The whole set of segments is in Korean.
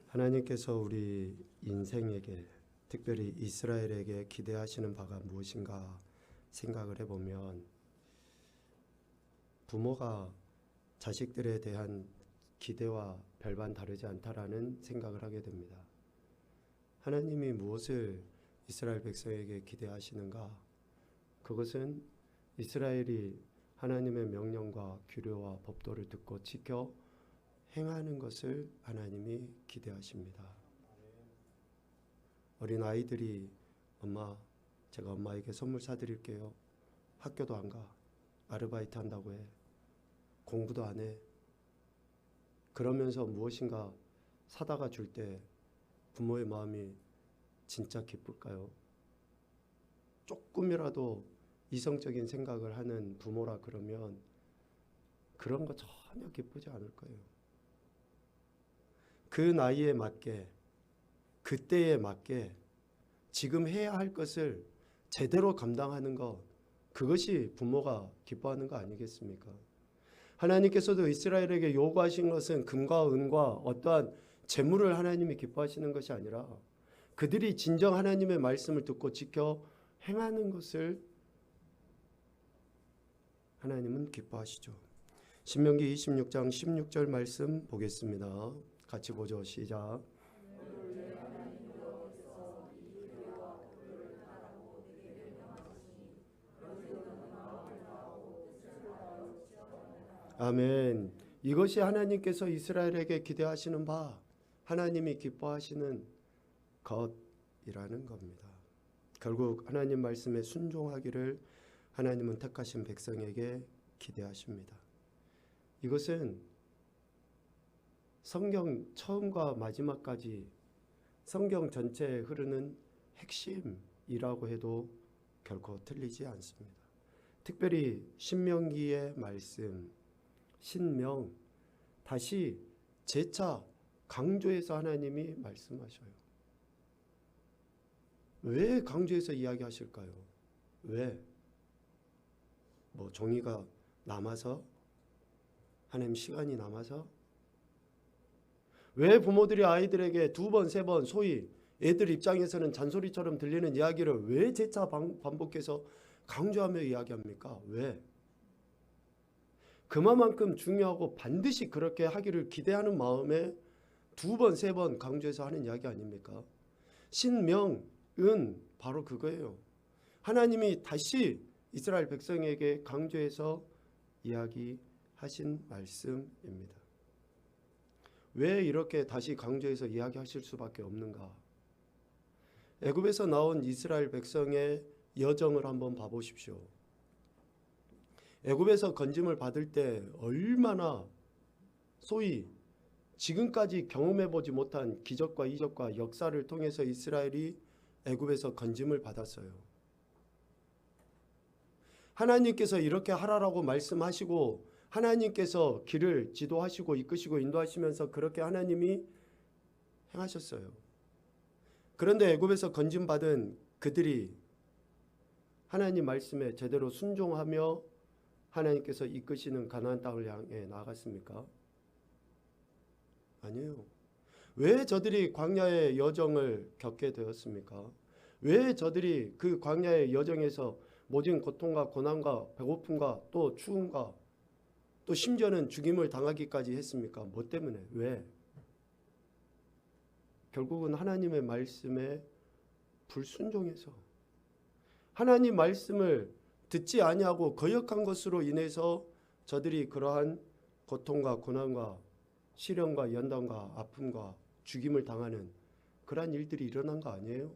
하나님께서 우리 인생에게, 특별히 이스라엘에게 기대하시는 바가 무엇인가 생각을 해보면, 부모가 자식들에 대한 기대와 별반 다르지 않다라는 생각을 하게 됩니다. 하나님이 무엇을 이스라엘 백성에게 기대하시는가? 그것은 이스라엘이 하나님의 명령과 규례와 법도를 듣고 지켜 행하는 것을 하나님이 기대하십니다. 어린 아이들이 엄마, 제가 엄마에게 선물 사드릴게요. 학교도 안 가. 아르바이트 한다고 해. 공부도 안 해. 그러면서 무엇인가 사다가 줄 때 부모의 마음이 진짜 기쁠까요? 조금이라도 이성적인 생각을 하는 부모라 그러면 그런 거 전혀 기쁘지 않을 거예요. 그 나이에 맞게, 그때에 맞게 지금 해야 할 것을 제대로 감당하는 것, 그것이 부모가 기뻐하는 거 아니겠습니까? 하나님께서도 이스라엘에게 요구하신 것은 금과 은과 어떠한 재물을 하나님이 기뻐하시는 것이 아니라 그들이 진정 하나님의 말씀을 듣고 지켜 행하는 것을 하나님은 기뻐하시죠. 신명기 26장 16절 말씀 보겠습니다. 같이 보죠. 시작. 아멘. 이것이 하나님께서 이스라엘에게 기대하시는 바, 하나님이 기뻐하시는 것이라는 겁니다. 결국 하나님 말씀에 순종하기를 하나님은 택하신 백성에게 기대하십니다. 이것은 성경 처음과 마지막까지 성경 전체에 흐르는 핵심이라고 해도 결코 틀리지 않습니다. 특별히 신명기의 말씀, 신명, 다시 재차 강조해서 하나님이 말씀하셔요. 왜 강조해서 이야기하실까요? 왜? 종이가 남아서? 하나님 시간이 남아서? 왜 부모들이 아이들에게 두 번, 세 번, 소위 애들 입장에서는 잔소리처럼 들리는 이야기를 왜 재차 반복해서 강조하며 이야기합니까? 왜? 그만큼 중요하고 반드시 그렇게 하기를 기대하는 마음에 두 번, 세 번 강조해서 하는 이야기 아닙니까? 신명은 바로 그거예요. 하나님이 다시 이스라엘 백성에게 강조해서 이야기하신 말씀입니다. 왜 이렇게 다시 강조해서 이야기하실 수밖에 없는가? 애굽에서 나온 이스라엘 백성의 여정을 한번 봐보십시오. 애굽에서 건짐을 받을 때 얼마나 소위 지금까지 경험해보지 못한 기적과 이적과 역사를 통해서 이스라엘이 애굽에서 건짐을 받았어요. 하나님께서 이렇게 하라라고 말씀하시고 하나님께서 길을 지도하시고 이끄시고 인도하시면서 그렇게 하나님이 행하셨어요. 그런데 애굽에서 건짐받은 그들이 하나님 말씀에 제대로 순종하며 하나님께서 이끄시는 가나안 땅을 향해 나아갔습니까? 아니에요. 왜 저들이 광야의 여정을 겪게 되었습니까? 왜 저들이 그 광야의 여정에서 모진 고통과 고난과 배고픔과 또 추움과 또 심지어는 죽임을 당하기까지 했습니까? 뭐 때문에? 왜? 결국은 하나님의 말씀에 불순종해서 하나님 말씀을 듣지 아니하고 거역한 것으로 인해서 저들이 그러한 고통과 고난과 시련과 연단과 아픔과 죽임을 당하는 그러한 일들이 일어난 거 아니에요?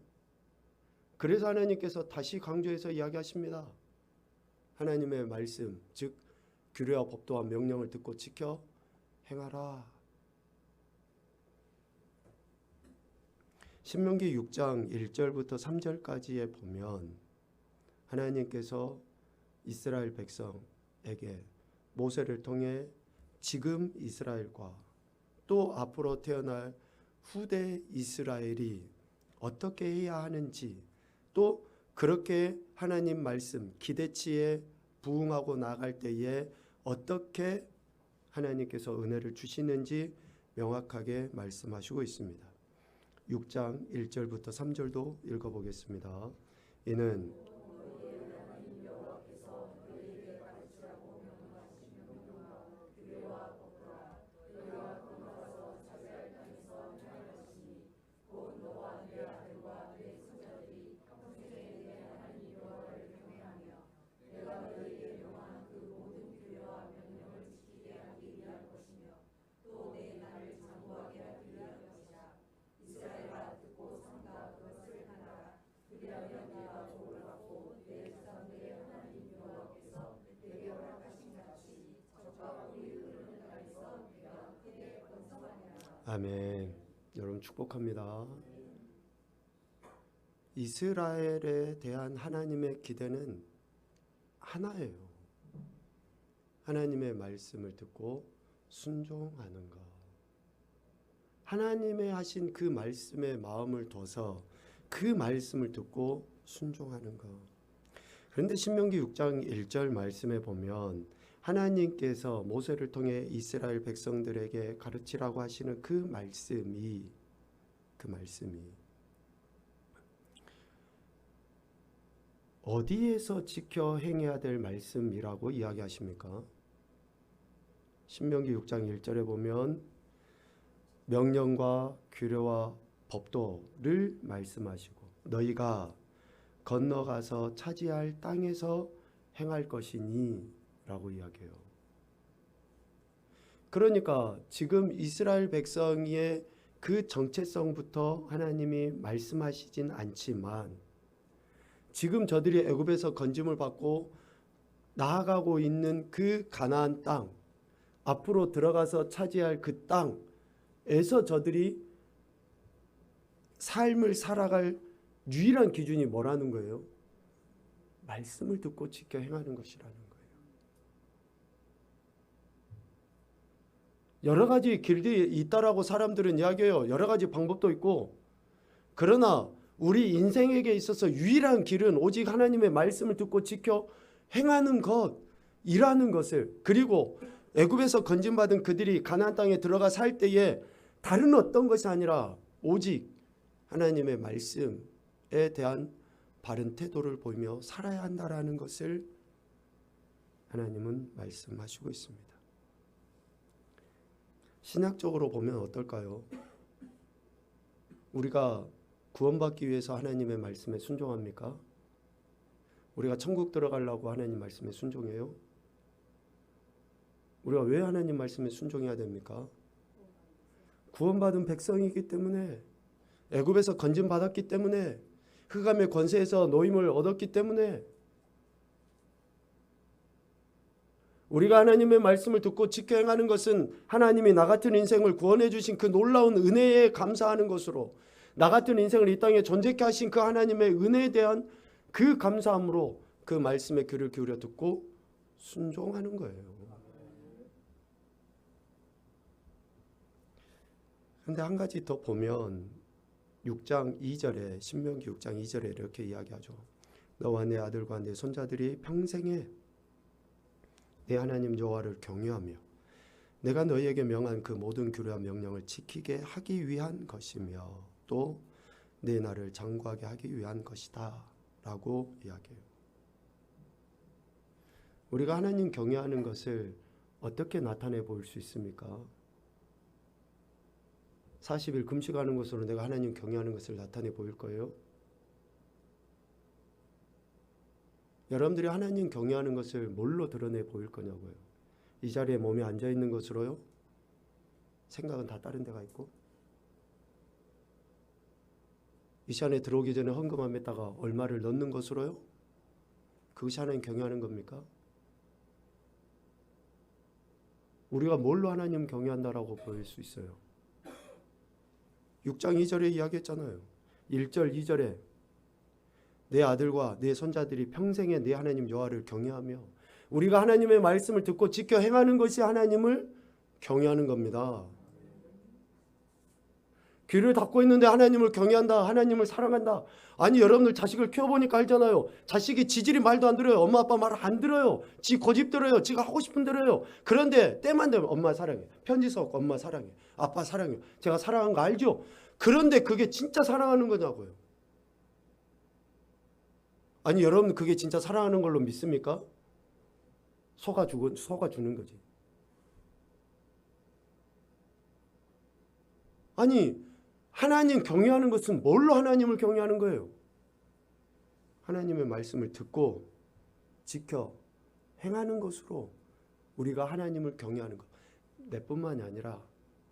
그래서 하나님께서 다시 강조해서 이야기하십니다. 하나님의 말씀, 즉 규례와 법도와 명령을 듣고 지켜 행하라. 신명기 6장 1절부터 3절까지에 보면 하나님께서 이스라엘 백성에게 모세를 통해 지금 이스라엘과 또 앞으로 태어날 후대 이스라엘이 어떻게 해야 하는지, 또 그렇게 하나님 말씀 기대치에 부응하고 나갈 때에 어떻게 하나님께서 은혜를 주시는지 명확하게 말씀하시고 있습니다. 6장 1절부터 3절도 읽어보겠습니다. 이는 아멘. 여러분 축복합니다. 이스라엘에 대한 하나님의 기대는 하나예요. 하나님의 말씀을 듣고 순종하는 것. 하나님의 하신 그 말씀에 마음을 둬서 그 말씀을 듣고 순종하는 것. 그런데 신명기 6장 1절 말씀에 보면 하나님께서 모세를 통해 이스라엘 백성들에게 가르치라고 하시는 그 말씀이 어디에서 지켜 행해야 될 말씀이라고 이야기하십니까? 신명기 6장 1절에 보면 명령과 규례와 법도를 말씀하시고 너희가 건너가서 차지할 땅에서 행할 것이니 라고 이야기해요. 그러니까 지금 이스라엘 백성의 그 정체성부터 하나님이 말씀하시진 않지만 지금 저들이 애굽에서 건짐을 받고 나아가고 있는 그 가나안 땅, 앞으로 들어가서 차지할 그 땅에서 저들이 삶을 살아갈 유일한 기준이 뭐라는 거예요? 말씀을 듣고 지켜 행하는 것이라는 거예요. 여러 가지 길이 있다라고 사람들은 이야기해요. 여러 가지 방법도 있고. 그러나 우리 인생에게 있어서 유일한 길은 오직 하나님의 말씀을 듣고 지켜 행하는 것이라는 것을, 그리고 애굽에서 건짐받은 그들이 가나안 땅에 들어가 살 때에 다른 어떤 것이 아니라 오직 하나님의 말씀에 대한 바른 태도를 보이며 살아야 한다라는 것을 하나님은 말씀하시고 있습니다. 신학적으로 보면 어떨까요? 우리가 구원받기 위해서 하나님의 말씀에 순종합니까? 우리가 천국 들어가려고 하나님 말씀에 순종해요? 우리가 왜 하나님 말씀에 순종해야 됩니까? 구원받은 백성이기 때문에, 애굽에서 건짐받았기 때문에, 흑암의 권세에서 노임을 얻었기 때문에, 우리가 하나님의 말씀을 듣고 지켜 행하는 것은 하나님이 나 같은 인생을 구원해 주신 그 놀라운 은혜에 감사하는 것으로, 나 같은 인생을 이 땅에 존재케 하신 그 하나님의 은혜에 대한 그 감사함으로 그 말씀에 귀를 기울여 듣고 순종하는 거예요. 그런데 한 가지 더 보면 6장 2절에, 신명기 6장 2절에 이렇게 이야기하죠. 너와 내 아들과 내 손자들이 평생에 내 하나님 여호와를 경외하며 내가 너희에게 명한 그 모든 규례와 명령을 지키게 하기 위한 것이며 또 내 나를 장구하게 하기 위한 것이다 라고 이야기해요. 우리가 하나님 경외하는 것을 어떻게 나타내 보일 수 있습니까? 40일 금식하는 것으로 내가 하나님 경외하는 것을 나타내 보일 거예요? 여러분들이 하나님 경외하는 것을 뭘로 드러내 보일 거냐고요? 이 자리에 몸이 앉아 있는 것으로요? 생각은 다 다른 데가 있고? 이 시간에 들어오기 전에 헌금함에다가 얼마를 넣는 것으로요? 그것이 하나님 경외하는 겁니까? 우리가 뭘로 하나님 경외한다라고 보일 수 있어요? 6장 2절에 이야기했잖아요. 1절 2절에 내 아들과 내 손자들이 평생에 내 하나님 여호와를 경외하며, 우리가 하나님의 말씀을 듣고 지켜 행하는 것이 하나님을 경외하는 겁니다. 귀를 닫고 있는데 하나님을 경외한다, 하나님을 사랑한다. 아니 여러분들 자식을 키워보니까 알잖아요. 자식이 지질이 말도 안 들어요. 엄마 아빠 말 안 들어요. 지 고집 들어요. 지가 하고 싶은 대로 해요. 그런데 때만 되면 엄마 사랑해, 편지 써갖고 엄마 사랑해, 아빠 사랑해, 제가 사랑하는 거 알죠? 그런데 그게 진짜 사랑하는 거냐고요. 아니 여러분 그게 진짜 사랑하는 걸로 믿습니까? 속아주는 거지. 아니 하나님 경외하는 것은 뭘로 하나님을 경외하는 거예요? 하나님의 말씀을 듣고 지켜 행하는 것으로 우리가 하나님을 경외하는 것. 내뿐만이 아니라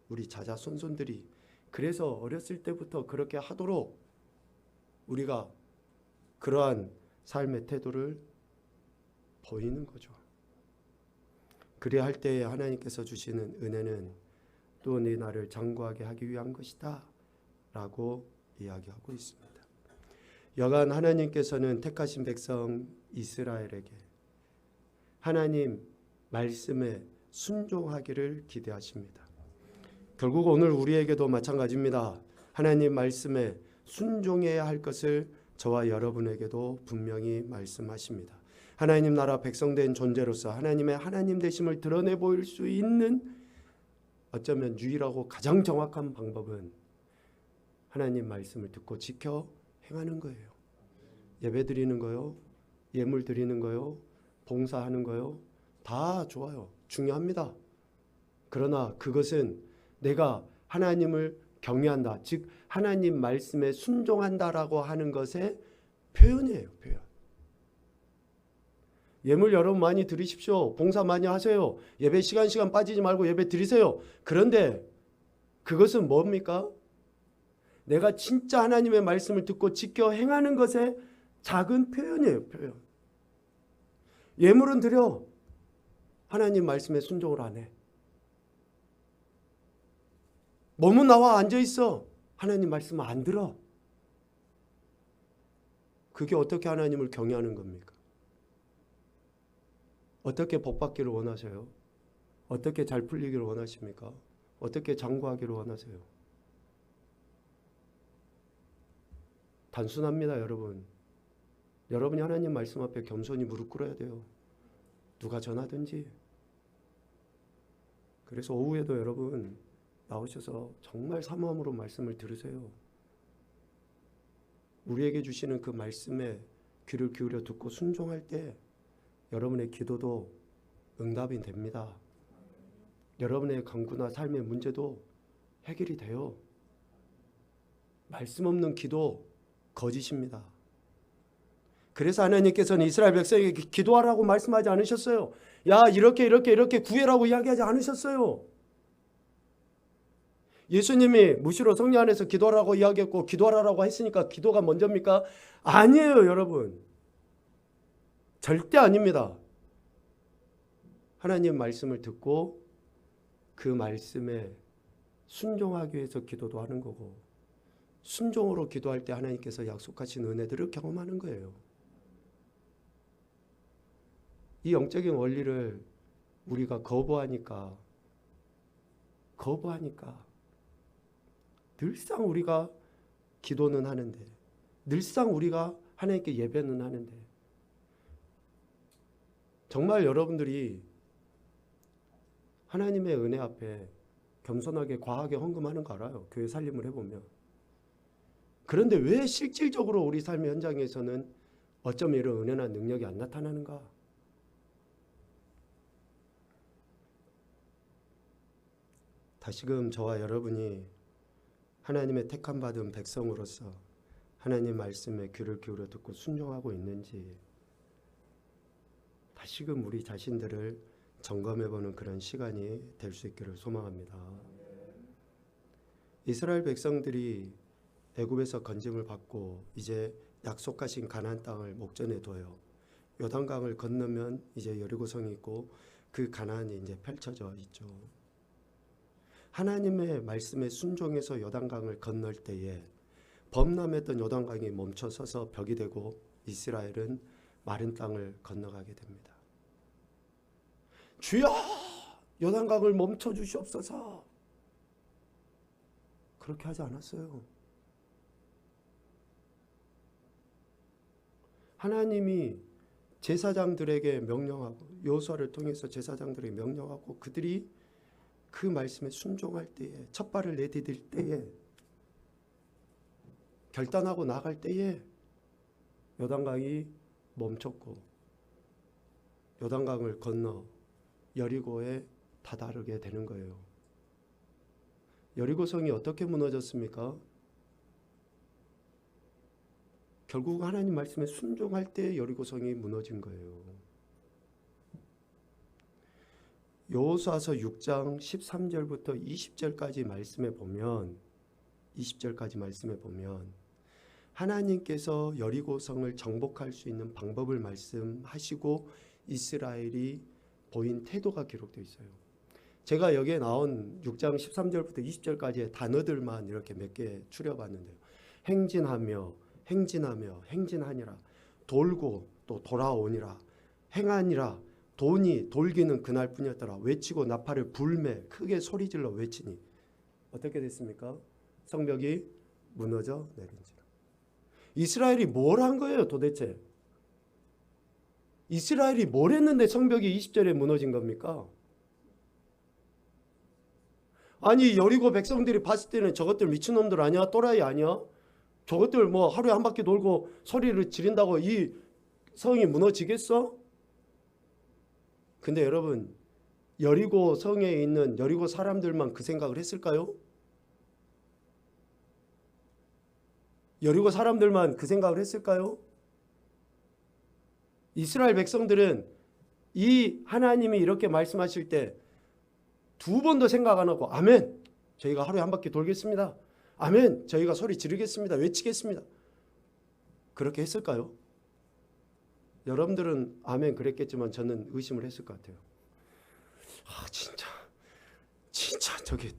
우리 자자손손들이 그래서 어렸을 때부터 그렇게 하도록 우리가 그러한 삶의 태도를 보이는 거죠. 그래야 할 때에 하나님께서 주시는 은혜는 또 네 나를 장구하게 하기 위한 것이다 라고 이야기하고 있습니다. 여간 하나님께서는 택하신 백성 이스라엘에게 하나님 말씀에 순종하기를 기대하십니다. 결국 오늘 우리에게도 마찬가지입니다. 하나님 말씀에 순종해야 할 것을 저와 여러분에게도 분명히 말씀하십니다. 하나님 나라 백성된 존재로서 하나님의 하나님 되심을 드러내 보일 수 있는 어쩌면 유일하고 가장 정확한 방법은 하나님 말씀을 듣고 지켜 행하는 거예요. 예배 드리는 거요, 예물 드리는 거요, 봉사하는 거요, 다 좋아요. 중요합니다. 그러나 그것은 내가 하나님을 경외한다, 즉 하나님 말씀에 순종한다라고 하는 것의 표현이에요. 표현. 예물 여러분 많이 드리십시오. 봉사 많이 하세요. 예배 시간 빠지지 말고 예배 드리세요. 그런데 그것은 뭡니까? 내가 진짜 하나님의 말씀을 듣고 지켜 행하는 것의 작은 표현이에요. 표현. 예물은 드려. 하나님 말씀에 순종을 안 해. 몸은 나와 앉아있어. 하나님 말씀을 안 들어. 그게 어떻게 하나님을 경외하는 겁니까? 어떻게 복받기를 원하세요? 어떻게 잘 풀리기를 원하십니까? 어떻게 장구하기를 원하세요? 단순합니다, 여러분. 여러분이 하나님 말씀 앞에 겸손히 무릎 꿇어야 돼요. 누가 전하든지. 그래서 오후에도 여러분 나오셔서 정말 사모함으로 말씀을 들으세요. 우리에게 주시는 그 말씀에 귀를 기울여 듣고 순종할 때 여러분의 기도도 응답이 됩니다. 여러분의 강구나 삶의 문제도 해결이 돼요. 말씀 없는 기도 거짓입니다. 그래서 하나님께서는 이스라엘 백성에게 기도하라고 말씀하지 않으셨어요. 야 이렇게 구해라고 이야기하지 않으셨어요. 예수님이 무시로 성령 안에서 기도하라고 이야기했고 기도하라고 했으니까 기도가 먼저입니까? 아니에요, 여러분. 절대 아닙니다. 하나님 말씀을 듣고 그 말씀에 순종하기 위해서 기도도 하는 거고 순종으로 기도할 때 하나님께서 약속하신 은혜들을 경험하는 거예요. 이 영적인 원리를 우리가 거부하니까 늘상 우리가 기도는 하는데 늘상 우리가 하나님께 예배는 하는데 정말 여러분들이 하나님의 은혜 앞에 겸손하게 과하게 헌금하는 거 알아요. 교회 살림을 해보면. 그런데 왜 실질적으로 우리 삶의 현장에서는 어쩜 이런 은혜나 능력이 안 나타나는가? 다시금 저와 여러분이 하나님의 택함 받은 백성으로서 하나님 말씀에 귀를 기울여 듣고 순종하고 있는지 다시금 우리 자신들을 점검해보는 그런 시간이 될 수 있기를 소망합니다. 이스라엘 백성들이 애굽에서 건짐을 받고 이제 약속하신 가나안 땅을 목전에 둬요. 요단강을 건너면 이제 여리고성이 있고 그 가나안이 이제 펼쳐져 있죠. 하나님의 말씀에 순종해서 요단강을 건널 때에 범람했던 요단강이 멈춰서서 벽이 되고 이스라엘은 마른 땅을 건너가게 됩니다. 주여 요단강을 멈춰 주시옵소서. 그렇게 하지 않았어요. 하나님이 제사장들에게 명령하고 여호수아를 통해서 제사장들에게 명령하고 그들이 그 말씀에 순종할 때에 첫 발을 내디딜 때에 결단하고 나갈 때에 요단강이 멈췄고 요단강을 건너 여리고에 다다르게 되는 거예요. 여리고성이 어떻게 무너졌습니까? 결국 하나님 말씀에 순종할 때 여리고성이 무너진 거예요. 여호수아서 6장 13절부터 20절까지 말씀에 보면 하나님께서 여리고성을 정복할 수 있는 방법을 말씀하시고 이스라엘이 보인 태도가 기록되어 있어요. 제가 여기에 나온 6장 13절부터 20절까지의 단어들만 이렇게 몇 개 추려봤는데요. 행진하며 행진하니라. 돌고 또 돌아오니라. 행하니라. 돈이 돌기는 그날뿐이었더라. 외치고 나팔을 불매 크게 소리질러 외치니 어떻게 됐습니까? 성벽이 무너져 내린지라. 이스라엘이 뭘 한 거예요 도대체? 이스라엘이 뭘 했는데 성벽이 20절에 무너진 겁니까? 아니 여리고 백성들이 봤을 때는 저것들 미친놈들 아니야? 또라이 아니야? 저것들 뭐 하루에 한 바퀴 돌고 소리를 지른다고 이 성이 무너지겠어? 근데 여러분 여리고 성에 있는 여리고 사람들만 그 생각을 했을까요? 여리고 사람들만 그 생각을 했을까요? 이스라엘 백성들은 이 하나님이 이렇게 말씀하실 때 두 번도 생각 안 하고 아멘 저희가 하루에 한 바퀴 돌겠습니다. 아멘 저희가 소리 지르겠습니다. 외치겠습니다. 그렇게 했을까요? 여러분들은 아멘 그랬겠지만 저는 의심을 했을 것 같아요. 아 진짜 저게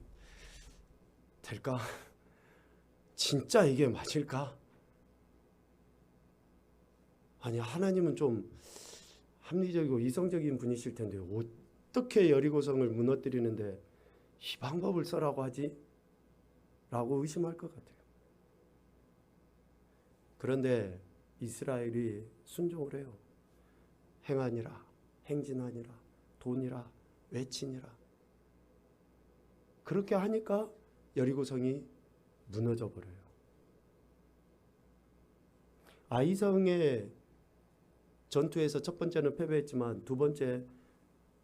될까? 진짜 이게 맞을까? 아니 하나님은 좀 합리적이고 이성적인 분이실 텐데 어떻게 여리고성을 무너뜨리는데 이 방법을 써라고 하지? 라고 의심할 것 같아요. 그런데 이스라엘이 순종을 해요. 행하니라 행진하니라 돈이라 외치니라. 그렇게 하니까 여리고성이 무너져 버려요. 아이성의 전투에서 첫 번째는 패배했지만 두 번째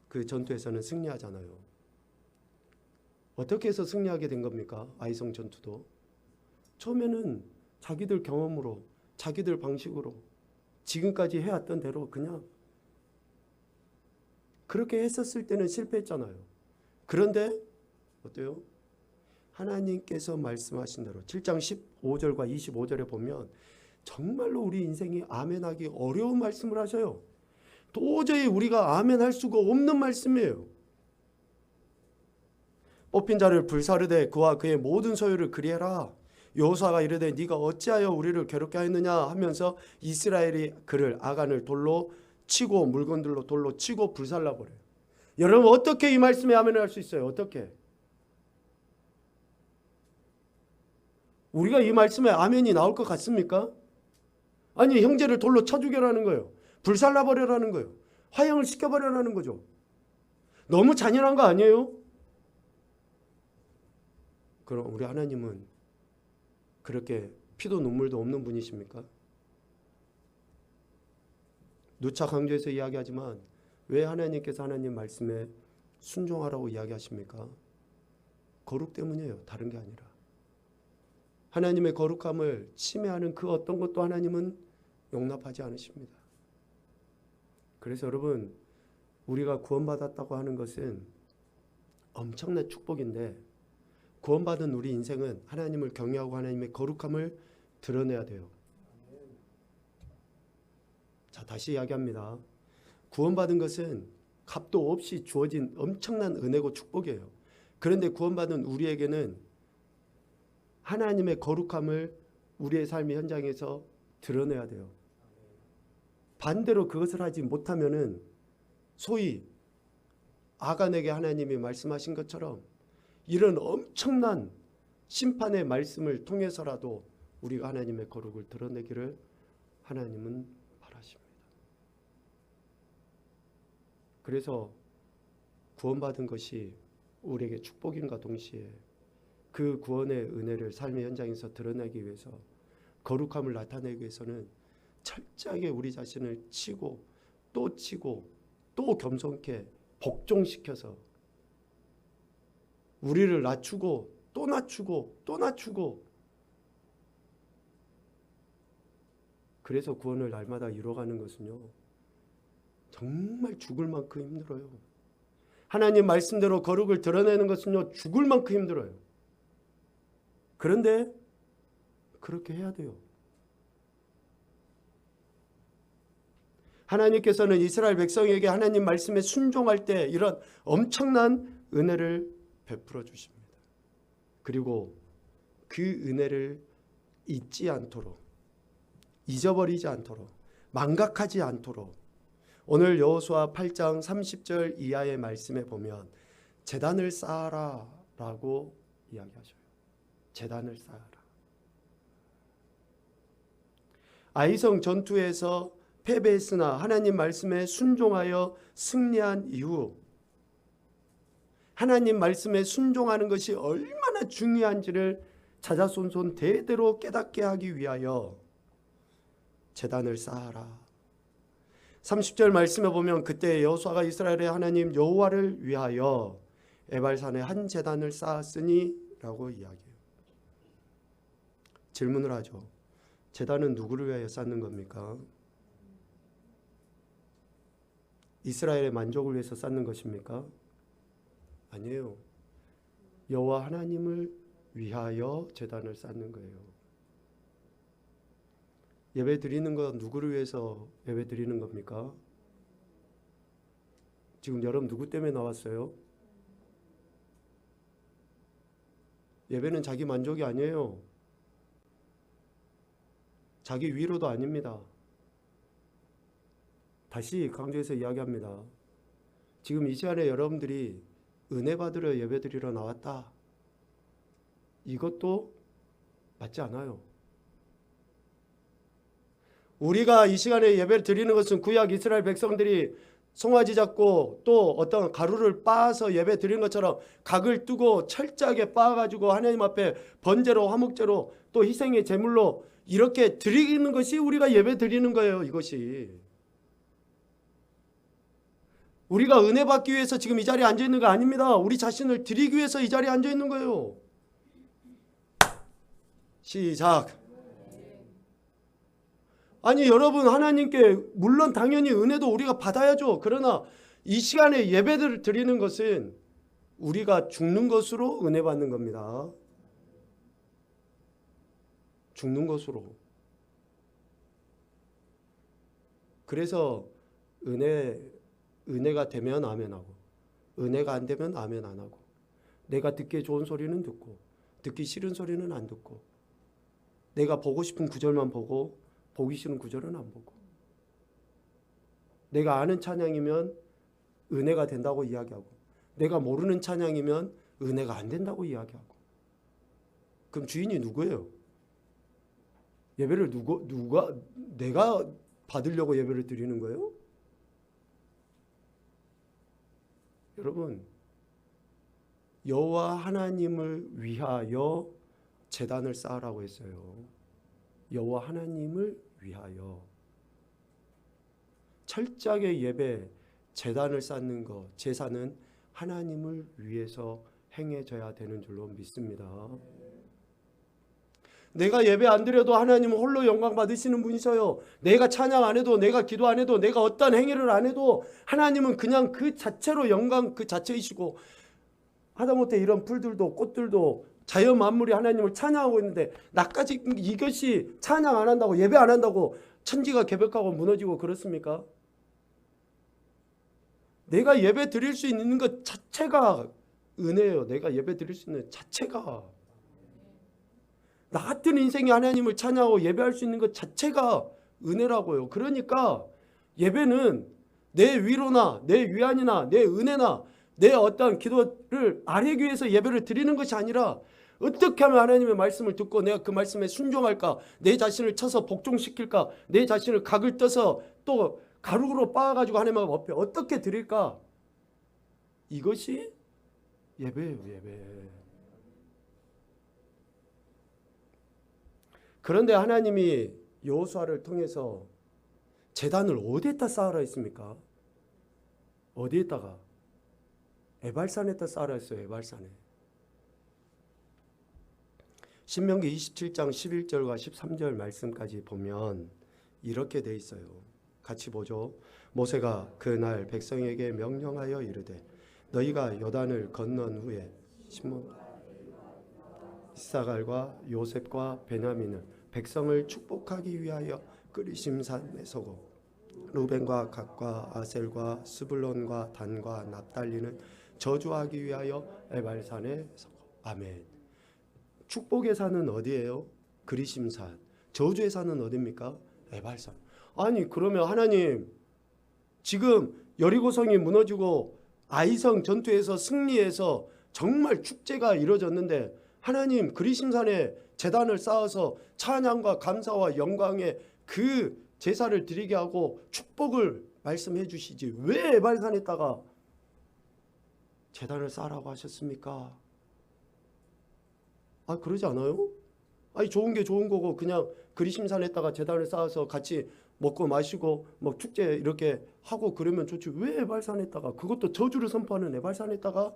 그 전투에서는 승리하잖아요. 어떻게 해서 승리하게 된 겁니까? 아이성 전투도 처음에는 자기들 경험으로 자기들 방식으로 지금까지 해왔던 대로 그냥 그렇게 했었을 때는 실패했잖아요. 그런데 어때요? 하나님께서 말씀하신 대로 7장 15절과 25절에 보면 정말로 우리 인생이 아멘하기 어려운 말씀을 하셔요. 도저히 우리가 아멘할 수가 없는 말씀이에요. 뽑힌 자를 불사르되 그와 그의 모든 소유를 그리해라. 여호수아가 이르되 네가 어찌하여 우리를 괴롭게 하였느냐 하면서 이스라엘이 그를 아간을 돌로 치고 물건들로 돌로 치고 불살라 버려요. 여러분 어떻게 이 말씀에 아멘을 할 수 있어요? 어떻게? 우리가 이 말씀에 아멘이 나올 것 같습니까? 아니 형제를 돌로 쳐 죽여라는 거예요. 불살라 버려라는 거예요. 화형을 시켜버려라는 거죠. 너무 잔인한 거 아니에요? 그럼 우리 하나님은 그렇게 피도 눈물도 없는 분이십니까? 누차 강조해서 이야기하지만 왜 하나님께서 하나님 말씀에 순종하라고 이야기하십니까? 거룩 때문이에요. 다른 게 아니라. 하나님의 거룩함을 침해하는 그 어떤 것도 하나님은 용납하지 않으십니다. 그래서 여러분 우리가 구원받았다고 하는 것은 엄청난 축복인데 구원받은 우리 인생은 하나님을 경외하고 하나님의 거룩함을 드러내야 돼요. 자, 다시 이야기합니다. 구원받은 것은 값도 없이 주어진 엄청난 은혜고 축복이에요. 그런데 구원받은 우리에게는 하나님의 거룩함을 우리의 삶의 현장에서 드러내야 돼요. 반대로 그것을 하지 못하면은 소위 아간에게 하나님이 말씀하신 것처럼 이런 엄청난 심판의 말씀을 통해서라도 우리가 하나님의 거룩을 드러내기를 하나님은 바라십니다. 그래서 구원받은 것이 우리에게 축복인가 동시에 그 구원의 은혜를 삶의 현장에서 드러내기 위해서, 거룩함을 나타내기 위해서는 철저하게 우리 자신을 치고 또 겸손케 복종시켜서 우리를 낮추고 또 낮추고 그래서 구원을 날마다 이뤄가는 것은요, 정말 죽을 만큼 힘들어요. 하나님 말씀대로 거룩을 드러내는 것은요, 죽을 만큼 힘들어요. 그런데 그렇게 해야 돼요. 하나님께서는 이스라엘 백성에게 하나님 말씀에 순종할 때 이런 엄청난 은혜를 베풀어 주십니다. 그리고 그 은혜를 잊지 않도록, 잊어버리지 않도록, 망각하지 않도록 오늘 여호수아 8장 30절 이하의 말씀에 보면 제단을 쌓아라 라고 이야기하셔요. 제단을 쌓아라. 아이성 전투에서 패배했으나 하나님 말씀에 순종하여 승리한 이후 하나님 말씀에 순종하는 것이 얼마나 중요한지를 자자손손 대대로 깨닫게 하기 위하여 제단을 쌓아라. 30절 말씀에 보면 그때 여호수아가 이스라엘의 하나님 여호와를 위하여 에발산에 한 제단을 쌓았으니 라고 이야기해요. 질문을 하죠. 제단은 누구를 위하여 쌓는 겁니까? 이스라엘의 만족을 위해서 쌓는 것입니까? 아니에요. 여호와 하나님을 위하여 제단을 쌓는 거예요. 예배 드리는 건 누구를 위해서 예배 드리는 겁니까? 지금 여러분 누구 때문에 나왔어요? 예배는 자기 만족이 아니에요. 자기 위로도 아닙니다. 다시 강조해서 이야기합니다. 지금 이 시간에 여러분들이 은혜 받으러 예배 드리러 나왔다. 이것도 맞지 않아요. 우리가 이 시간에 예배를 드리는 것은 구약 이스라엘 백성들이 송아지 잡고 또 어떤 가루를 빻아서 예배 드리는 것처럼 각을 뜨고 철저하게 빻아가지고 하나님 앞에 번제로 화목제로 또 희생의 제물로 이렇게 드리는 것이 우리가 예배 드리는 거예요. 이것이 우리가 은혜 받기 위해서 지금 이 자리에 앉아 있는 거 아닙니다. 우리 자신을 드리기 위해서 이 자리에 앉아 있는 거예요. 시작. 아니 여러분, 하나님께 물론 당연히 은혜도 우리가 받아야죠. 그러나 이 시간에 예배를 드리는 것은 우리가 죽는 것으로 은혜 받는 겁니다. 죽는 것으로. 그래서 은혜가 되면 아멘하고 은혜가 안 되면 아멘 안 하고, 내가 듣기 좋은 소리는 듣고 듣기 싫은 소리는 안 듣고, 내가 보고 싶은 구절만 보고 보기 싫은 구절은 안 보고, 내가 아는 찬양이면 은혜가 된다고 이야기하고, 내가 모르는 찬양이면 은혜가 안 된다고 이야기하고. 그럼 주인이 누구예요? 예배를 누가 내가 받으려고 예배를 드리는 거예요? 여러분, 여호와 하나님을 위하여 제단을 쌓으라고 했어요. 여호와 하나님을 위하여 철저하게 예배, 제단을 쌓는 것, 제사는 하나님을 위해서 행해져야 되는 줄로 믿습니다. 내가 예배 안 드려도 하나님은 홀로 영광 받으시는 분이셔요. 내가 찬양 안 해도, 내가 기도 안 해도, 내가 어떤 행위를 안 해도 하나님은 그냥 그 자체로 영광 그 자체이시고, 하다못해 이런 풀들도 꽃들도 자연 만물이 하나님을 찬양하고 있는데 나까지 이것이 찬양 안 한다고, 예배 안 한다고 천지가 개벽하고 무너지고 그렇습니까? 내가 예배 드릴 수 있는 것 자체가 은혜예요. 내가 예배 드릴 수 있는 자체가, 나 같은 인생이 하나님을 찬양하고 예배할 수 있는 것 자체가 은혜라고요. 그러니까 예배는 내 위로나 내 위안이나 내 은혜나 내 어떤 기도를 아뢰기 위해서 예배를 드리는 것이 아니라 어떻게 하면 하나님의 말씀을 듣고 내가 그 말씀에 순종할까? 내 자신을 쳐서 복종시킬까? 내 자신을 각을 떠서 또 가루로 빻아가지고 하나님 앞에 어떻게 드릴까? 이것이 예배예요, 예배. 그런데 하나님이 여호수아를 통해서 제단을 어디에다 쌓으라 했습니까? 어디에다가? 에발산에다 쌓으라 했어요. 에발산에. 신명기 27장 11절과 13절 말씀까지 보면 이렇게 돼 있어요. 같이 보죠. 모세가 그날 백성에게 명령하여 이르되 너희가 요단을 건넌 후에 시몬 이사갈과 요셉과 베냐민은 백성을 축복하기 위하여 그리심산에 서고 루벤과 갓과 아셀과 스불론과 단과 납달리는 저주하기 위하여 에발산에 서고. 아멘. 축복의 산은 어디예요? 그리심산. 저주의 산은 어디입니까? 에발산. 아니 그러면 하나님 지금 여리고성이 무너지고 아이성 전투에서 승리해서 정말 축제가 이루어졌는데 하나님 그리심산에 제단을 쌓아서 찬양과 감사와 영광의 그 제사를 드리게 하고 축복을 말씀해 주시지 왜 에발산에다가 제단을 쌓으라고 하셨습니까? 아 그러지 않아요? 아니 좋은 게 좋은 거고 그냥 그리심산에다가 제단을 쌓아서 같이 먹고 마시고 뭐 축제 이렇게 하고 그러면 좋지 왜 에발산에다가 그것도 저주를 선포하는 에발산에다가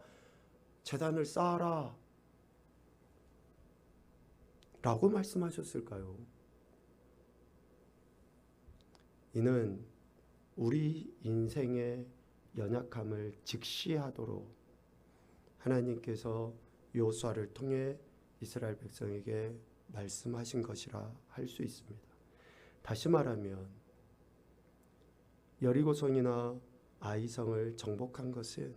제단을 쌓아라 라고 말씀하셨을까요? 이는 우리 인생의 연약함을 직시하도록 하나님께서 여호수아를 통해 이스라엘 백성에게 말씀하신 것이라 할 수 있습니다. 다시 말하면 여리고성이나 아이성을 정복한 것은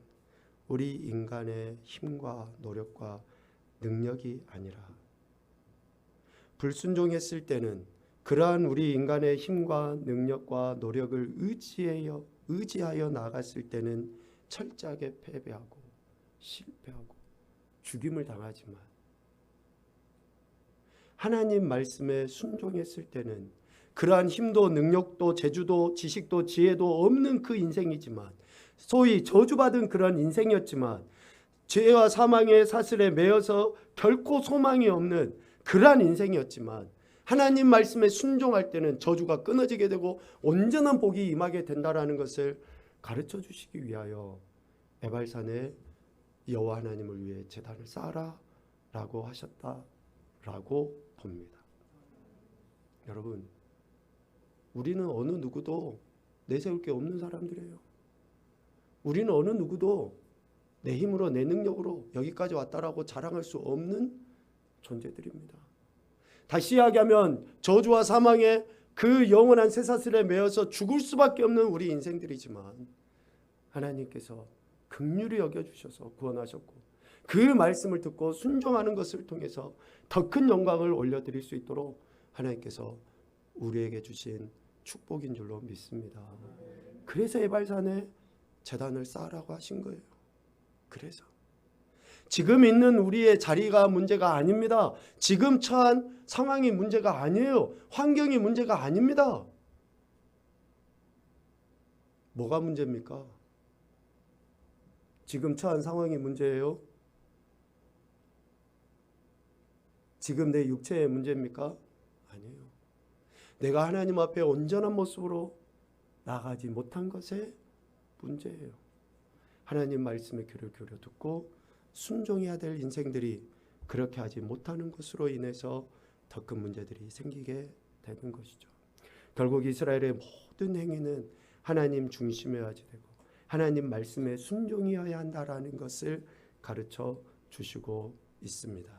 우리 인간의 힘과 노력과 능력이 아니라 불순종했을 때는 그러한 우리 인간의 힘과 능력과 노력을 의지하여 나갔을 때는 철저하게 패배하고 실패하고 죽임을 당하지만 하나님 말씀에 순종했을 때는 그러한 힘도 능력도 재주도 지식도 지혜도 없는 그 인생이지만 소위 저주받은 그런 인생이었지만 죄와 사망의 사슬에 매여서 결코 소망이 없는 그러한 인생이었지만 하나님 말씀에 순종할 때는 저주가 끊어지게 되고 온전한 복이 임하게 된다라는 것을 가르쳐 주시기 위하여 에발산에 여호와 하나님을 위해 제단을 쌓아라 라고 하셨다라고 봅니다. 여러분 우리는 어느 누구도 내세울 게 없는 사람들이에요. 우리는 어느 누구도 내 힘으로 내 능력으로 여기까지 왔다라고 자랑할 수 없는 존재들입니다. 다시 이야기하면 저주와 사망의 그 영원한 쇠사슬에 매여서 죽을 수밖에 없는 우리 인생들이지만 하나님께서 긍휼히 여겨주셔서 구원하셨고 그 말씀을 듣고 순종하는 것을 통해서 더 큰 영광을 올려드릴 수 있도록 하나님께서 우리에게 주신 축복인 줄로 믿습니다. 그래서 에발산에 제단을 쌓으라고 하신 거예요. 그래서 지금 있는 우리의 자리가 문제가 아닙니다. 지금 처한 상황이 문제가 아니에요. 환경이 문제가 아닙니다. 뭐가 문제입니까? 지금 처한 상황이 문제예요? 지금 내 육체의 문제입니까? 아니에요. 내가 하나님 앞에 온전한 모습으로 나가지 못한 것의 문제예요. 하나님 말씀의 귀를 기울여 듣고 순종해야 될 인생들이 그렇게 하지 못하는 것으로 인해서 더 큰 문제들이 생기게 되는 것이죠. 결국 이스라엘의 모든 행위는 하나님 중심이어야지 되고 하나님 말씀에 순종이어야 한다라는 것을 가르쳐 주시고 있습니다.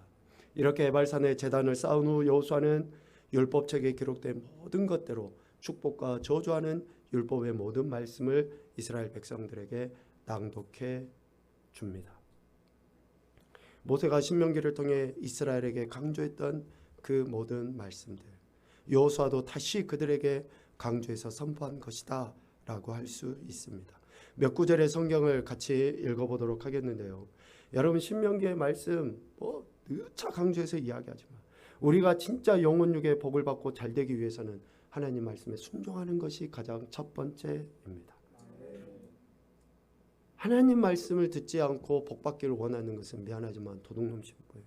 이렇게 에발산에 제단을 쌓은 후 여호수아는 율법책에 기록된 모든 것대로 축복과 저주하는 율법의 모든 말씀을 이스라엘 백성들에게 낭독해 줍니다. 모세가 신명기를 통해 이스라엘에게 강조했던 그 모든 말씀들 여호수아도 다시 그들에게 강조해서 선포한 것이다 라고 할 수 있습니다. 몇 구절의 성경을 같이 읽어보도록 하겠는데요. 여러분 신명기의 말씀 누차 강조해서 이야기하지만 우리가 진짜 영혼 육의 복을 받고 잘 되기 위해서는 하나님 말씀에 순종하는 것이 가장 첫 번째입니다. 하나님 말씀을 듣지 않고 복 받기를 원하는 것은 미안하지만 도둑놈 신부예요.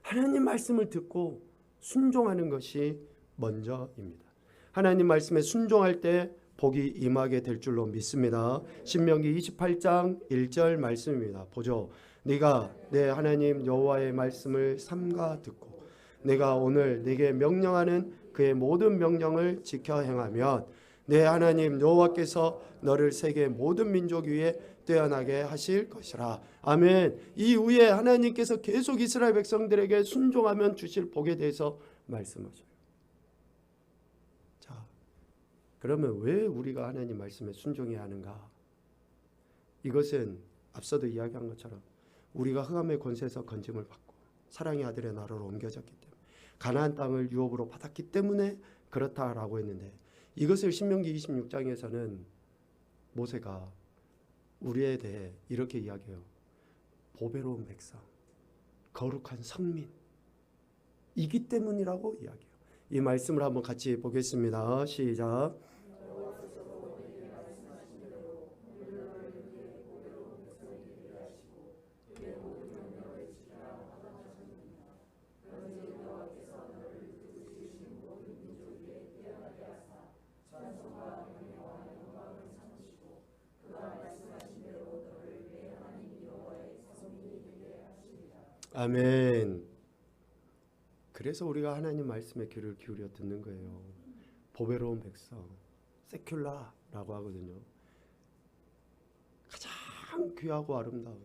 하나님 말씀을 듣고 순종하는 것이 먼저입니다. 하나님 말씀에 순종할 때 복이 임하게 될 줄로 믿습니다. 신명기 28장 1절 말씀입니다. 보죠. 네가 내 하나님 여호와의 말씀을 삼가 듣고 내가 오늘 네게 명령하는 그의 모든 명령을 지켜 행하면 내 하나님 여호와께서 너를 세계 모든 민족 위에 뛰어나게 하실 것이라. 아멘. 이 후에 하나님께서 계속 이스라엘 백성들에게 순종하면 주실 복에 대해서 말씀하셔요. 자, 그러면 왜 우리가 하나님 말씀에 순종해야 하는가? 이것은 앞서도 이야기한 것처럼 우리가 흑암의 권세에서 건짐을 받고 사랑의 아들의 나라로 옮겨졌기 때문에 가나안 땅을 유업으로 받았기 때문에 그렇다라고 했는데, 이것을 신명기 26장에서는 모세가 우리에 대해 이렇게 이야기해요. 보배로운 백성, 거룩한 성민이기 때문이라고 이야기해요. 이 말씀을 한번 같이 보겠습니다. 시작. 아멘. 그래서 우리가 하나님 말씀에 귀를 기울여 듣는 거예요. 보배로운 백성, 세큘라라고 하거든요. 가장 귀하고 아름다운,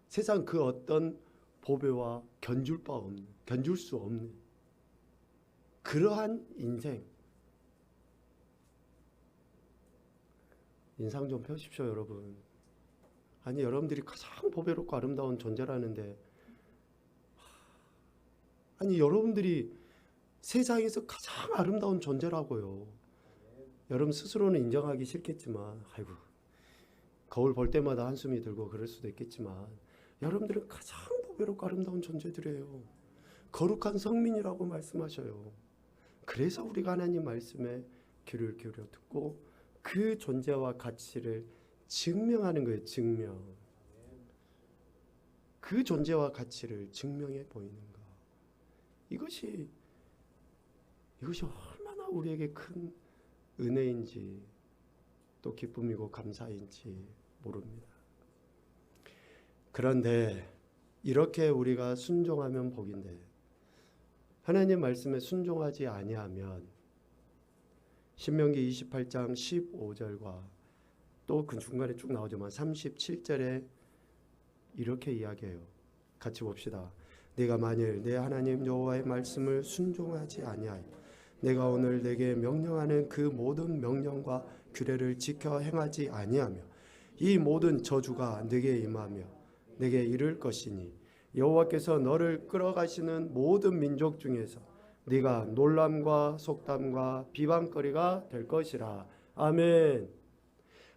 세상 그 어떤 보배와 견줄 수 없는 그러한 인생. 인상 좀 펴십시오, 여러분. 아니, 여러분들이 가장 보배롭고 아름다운 존재라는데, 아니, 여러분들이 세상에서 가장 아름다운 존재라고요. 여러분 스스로는 인정하기 싫겠지만, 아이고, 거울 볼 때마다 한숨이 들고 그럴 수도 있겠지만, 여러분들은 가장 보배롭고 아름다운 존재들이에요. 거룩한 성민이라고 말씀하셔요. 그래서 우리가 하나님 말씀에 귀를 기울여 듣고 그 존재와 가치를 증명하는 거예요. 증명. 그 존재와 가치를 증명해 보이는 것. 이것이 얼마나 우리에게 큰 은혜인지 또 기쁨이고 감사인지 모릅니다. 그런데 이렇게 우리가 순종하면 복인데 하나님 말씀에 순종하지 아니하면 신명기 28장 15절과 또 그 중간에 쭉 나오지만 37절에 이렇게 이야기해요. 같이 봅시다. 내가 만일 내 하나님 여호와의 말씀을 순종하지 아니하여 내가 오늘 내게 명령하는 그 모든 명령과 규례를 지켜 행하지 아니하며 이 모든 저주가 네게 임하며 네게 이를 것이니 여호와께서 너를 끌어가시는 모든 민족 중에서 네가 놀람과 속담과 비방거리가 될 것이라. 아멘.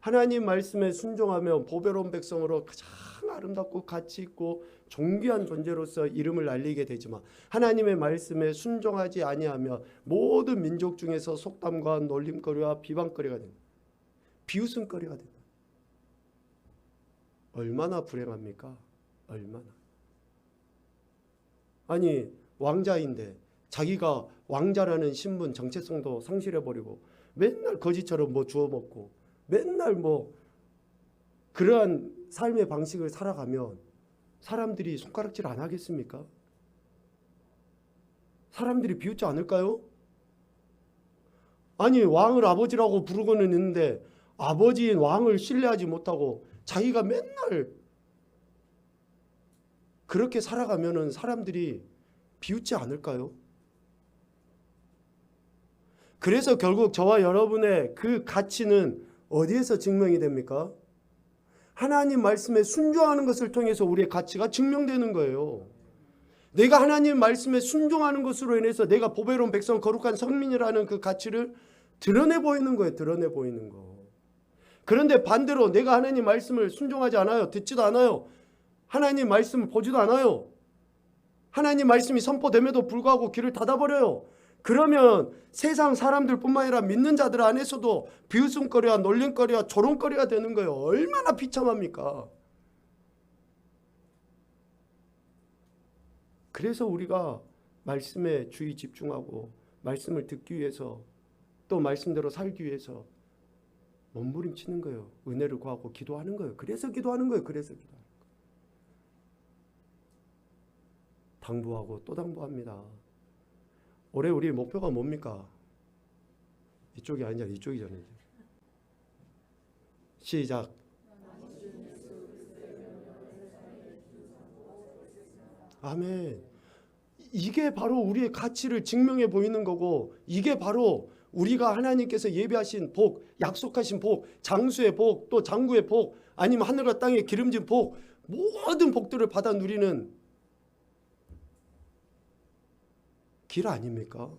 하나님 말씀에 순종하면 보배로운 백성으로 가장 아름답고 가치 있고 존귀한 존재로서 이름을 알리게 되지만 하나님의 말씀에 순종하지 아니하며 모든 민족 중에서 속담과 놀림거리와 비방거리가 된다. 비웃음거리가 된다. 얼마나 불행합니까? 얼마나. 아니, 왕자인데 자기가 왕자라는 신분 정체성도 상실해버리고 맨날 거지처럼 뭐 주워 먹고 맨날 뭐 그러한 삶의 방식을 살아가면 사람들이 손가락질 안 하겠습니까? 사람들이 비웃지 않을까요? 아니, 왕을 아버지라고 부르고는 있는데 아버지인 왕을 신뢰하지 못하고 자기가 맨날 그렇게 살아가면은 사람들이 비웃지 않을까요? 그래서 결국 저와 여러분의 그 가치는 어디에서 증명이 됩니까? 하나님 말씀에 순종하는 것을 통해서 우리의 가치가 증명되는 거예요. 내가 하나님 말씀에 순종하는 것으로 인해서 내가 보배로운 백성 거룩한 성민이라는 그 가치를 드러내 보이는 거예요. 드러내 보이는 거. 그런데 반대로 내가 하나님 말씀을 순종하지 않아요. 듣지도 않아요. 하나님 말씀을 보지도 않아요. 하나님 말씀이 선포됨에도 불구하고 귀를 닫아버려요. 그러면 세상 사람들뿐만 아니라 믿는 자들 안에서도 비웃음거리와 놀림거리와 조롱거리가 되는 거예요. 얼마나 비참합니까? 그래서 우리가 말씀에 주의 집중하고 말씀을 듣기 위해서 또 말씀대로 살기 위해서 몸부림치는 거예요. 은혜를 구하고 기도하는 거예요. 그래서 기도하는 거예요. 그래서 기도하는 거예요. 당부하고 또 당부합니다. 올해 우리 목표가 뭡니까? 이쪽이 아니라 이쪽이잖아요. 시작. 아멘. 이게 바로 우리의 가치를 증명해 보이는 거고, 이게 바로 우리가 하나님께서 예비하신 복, 약속하신 복, 장수의 복, 또 장구의 복, 아니면 하늘과 땅의 기름진 복, 모든 복들을 받아 누리는 길 아닙니까?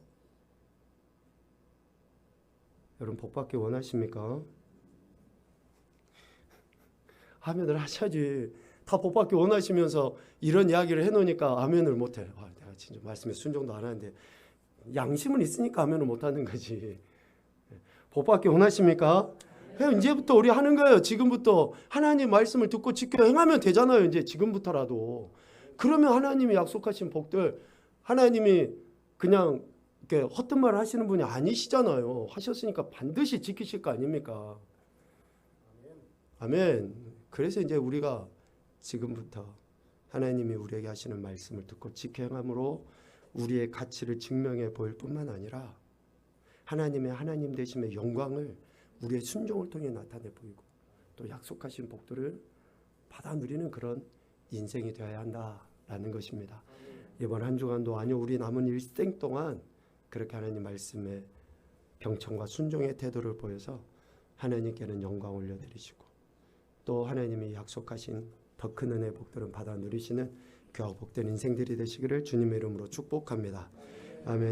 여러분 복 받기 원하십니까? 아멘을 하셔야지. 다 복 받기 원하시면서 이런 이야기를 해놓으니까 아멘을 못해. 내가 진짜 말씀에 순종도 안 하는데 양심은 있으니까 아멘을 못하는 거지. 복 받기 원하십니까? 이제부터 우리 하는 거예요. 지금부터 하나님 말씀을 듣고 지켜 행하면 되잖아요. 이제 지금부터라도. 그러면 하나님이 약속하신 복들, 하나님이 그냥 이렇게 헛된 말을 하시는 분이 아니시잖아요. 하셨으니까 반드시 지키실 거 아닙니까? 아멘. 그래서 이제 우리가 지금부터 하나님이 우리에게 하시는 말씀을 듣고 지켜 행함으로 우리의 가치를 증명해 보일 뿐만 아니라 하나님의 하나님 되심의 영광을 우리의 순종을 통해 나타내 보이고 또 약속하신 복들을 받아 누리는 그런 인생이 되어야 한다라는 것입니다. 이번 한 주간도 아니요 우리 남은 일생 동안 그렇게 하나님 말씀에 경청과 순종의 태도를 보여서 하나님께는 영광 올려드리시고 또 하나님이 약속하신 더 큰 은혜의 복들은 받아 누리시는 귀하고 복된 인생들이 되시기를 주님의 이름으로 축복합니다. 아멘.